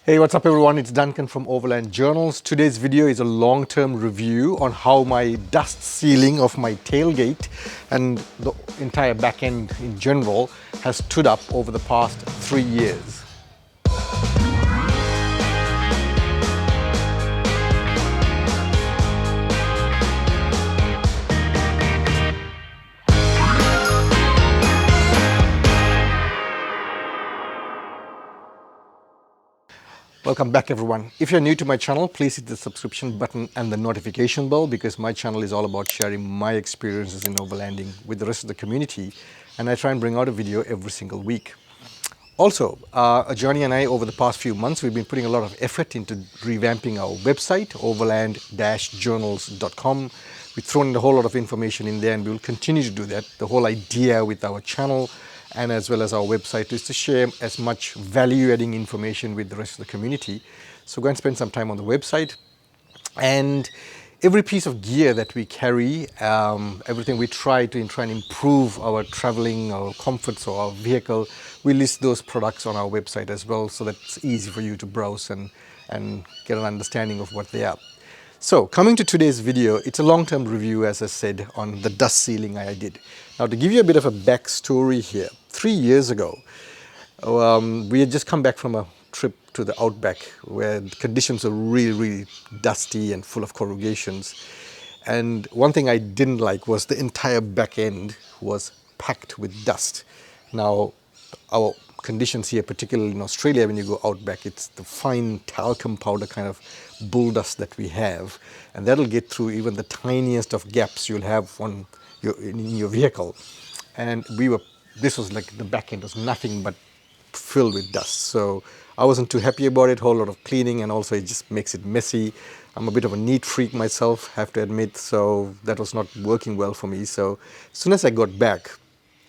Hey, what's up everyone? It's Duncan from Overland Journals. Today's video is a long-term review on how my dust sealing of my tailgate and the entire back end in general has stood up over the past 3 years. Welcome back everyone. If you're new to my channel, please hit the subscription button and the notification bell because my channel is all about sharing my experiences in overlanding with the rest of the community, and I try and bring out a video every single week. Also, Johnny and I over the past few months we've been putting a lot of effort into revamping our website, overland-journals.com. We've thrown in a whole lot of information in there and we will continue to do that. The whole idea with our channel and as well as our website is to share as much value-adding information with the rest of the community. So go and spend some time on the website. And every piece of gear that we carry, everything we try and improve our traveling, our comforts or our vehicle, we list those products on our website as well, so that it's easy for you to browse and get an understanding of what they are. So coming to today's video, it's a long-term review, as I said, on the dust sealing I did. Now to give you a bit of a backstory here, 3 years ago, we had just come back from a trip to the outback where the conditions were really dusty and full of corrugations. And one thing I didn't like was the entire back end was packed with dust. Now, our conditions here, particularly in Australia, when you go outback, it's the fine talcum powder kind of bulldust that we have, and that'll get through even the tiniest of gaps you'll have in your vehicle. And this was like the back end was nothing but filled with dust. So I wasn't too happy about it, whole lot of cleaning, and also it just makes it messy. I'm a bit of a neat freak myself, have to admit, so that was not working well for me. So as soon as I got back,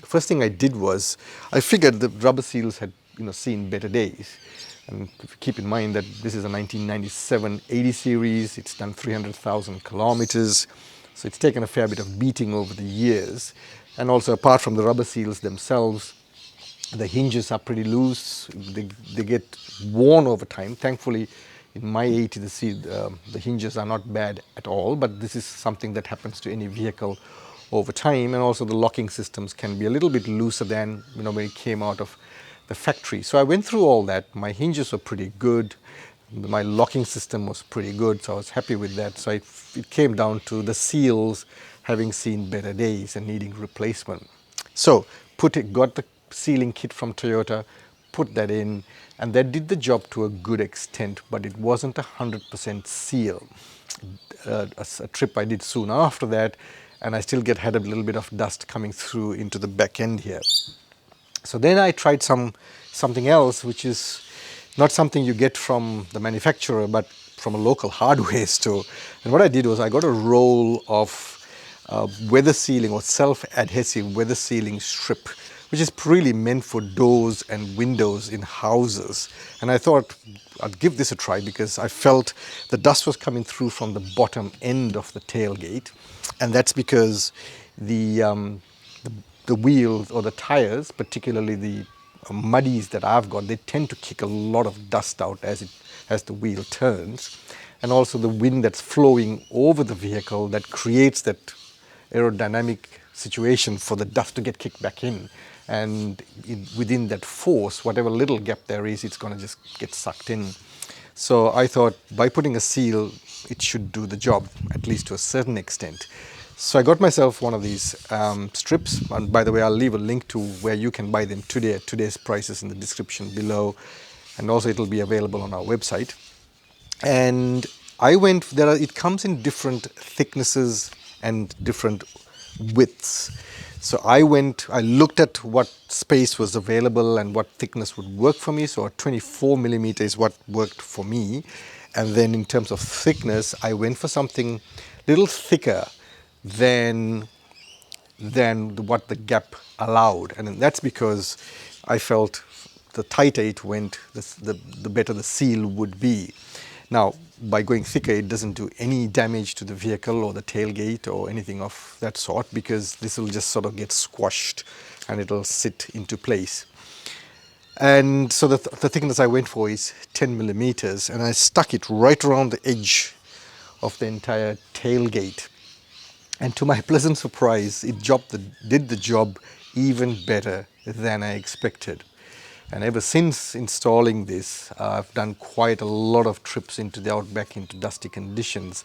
the first thing I did was I figured the rubber seals had seen better days. And if you keep in mind that this is a 1997 80 series, it's done 300,000 kilometers, so it's taken a fair bit of beating over the years. And also, apart from the rubber seals themselves, the hinges are pretty loose, they get worn over time. Thankfully, in my 80, the hinges are not bad at all, but this is something that happens to any vehicle over time. And also the locking systems can be a little bit looser than when it came out of the factory. So I went through all that. My hinges were pretty good, my locking system was pretty good, so I was happy with that. So it came down to the seals having seen better days and needing replacement. So got the sealing kit from Toyota, put that in, and that did the job to a good extent, but it wasn't 100% seal. A trip I did soon after that, and I still had a little bit of dust coming through into the back end here. So then I tried something else, which is not something you get from the manufacturer, but from a local hardware store. And what I did was I got a roll of weather sealing or self-adhesive weather sealing strip, which is really meant for doors and windows in houses. And I thought I'd give this a try because I felt the dust was coming through from the bottom end of the tailgate, and that's because the wheels or the tires, particularly the muddies that I've got, they tend to kick a lot of dust out as the wheel turns, and also the wind that's flowing over the vehicle that creates that aerodynamic situation for the dust to get kicked back in, and within that force, whatever little gap there is, it's going to just get sucked in. So I thought by putting a seal, it should do the job, at least to a certain extent. So I got myself one of these strips, and by the way, I'll leave a link to where you can buy them today at today's prices in the description below, and also it'll be available on our website. And it comes in different thicknesses and different widths. So I looked at what space was available and what thickness would work for me. So a 24 millimeter is what worked for me. And then in terms of thickness, I went for something a little thicker than what the gap allowed. And that's because I felt the tighter it went, the better the seal would be. Now, by going thicker, it doesn't do any damage to the vehicle or the tailgate or anything of that sort, because this will just sort of get squashed and it'll sit into place. And so the thickness I went for is 10 millimeters, and I stuck it right around the edge of the entire tailgate. And to my pleasant surprise, did the job even better than I expected. And ever since installing this, I've done quite a lot of trips into the outback into dusty conditions.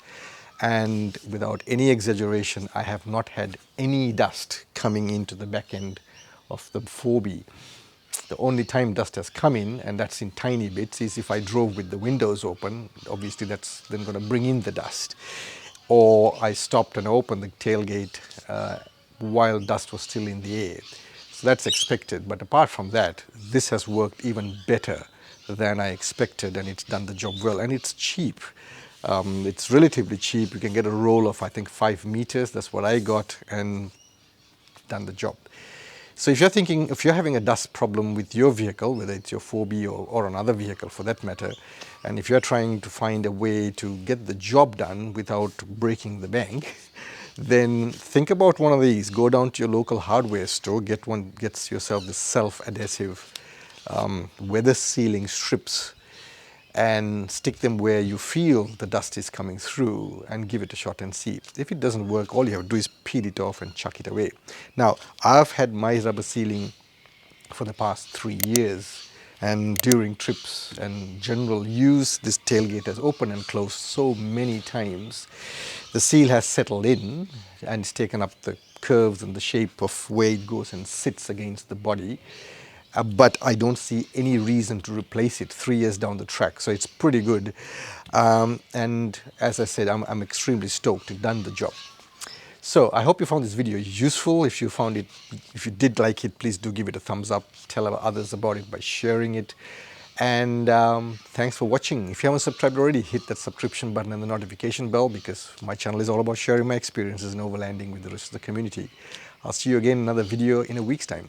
And without any exaggeration, I have not had any dust coming into the back end of the 4B. The only time dust has come in, and that's in tiny bits, is if I drove with the windows open. Obviously, that's then going to bring in the dust. Or I stopped and opened the tailgate while dust was still in the air. So that's expected. But apart from that, this has worked even better than I expected, and it's done the job well. And it's cheap. It's relatively cheap. You can get a roll of, I think, 5 meters. That's what I got, and done the job. So if you're having a dust problem with your vehicle, whether it's your 4B or another vehicle for that matter, and if you're trying to find a way to get the job done without breaking the bank, then think about one of these. Go down to your local hardware store, get yourself the self-adhesive weather sealing strips, and stick them where you feel the dust is coming through, and give it a shot and see. If it doesn't work, all you have to do is peel it off and chuck it away. Now, I've had my rubber sealing for the past 3 years, and during trips and general use, this tailgate has opened and closed so many times. The seal has settled in and it's taken up the curves and the shape of where it goes and sits against the body. But I don't see any reason to replace it 3 years down the track. So it's pretty good. And as I said, I'm extremely stoked. It's done the job. So I hope you found this video useful. If you did like it, please do give it a thumbs up. Tell others about it by sharing it. And thanks for watching. If you haven't subscribed already, hit that subscription button and the notification bell, because my channel is all about sharing my experiences in overlanding with the rest of the community. I'll see you again in another video in a week's time.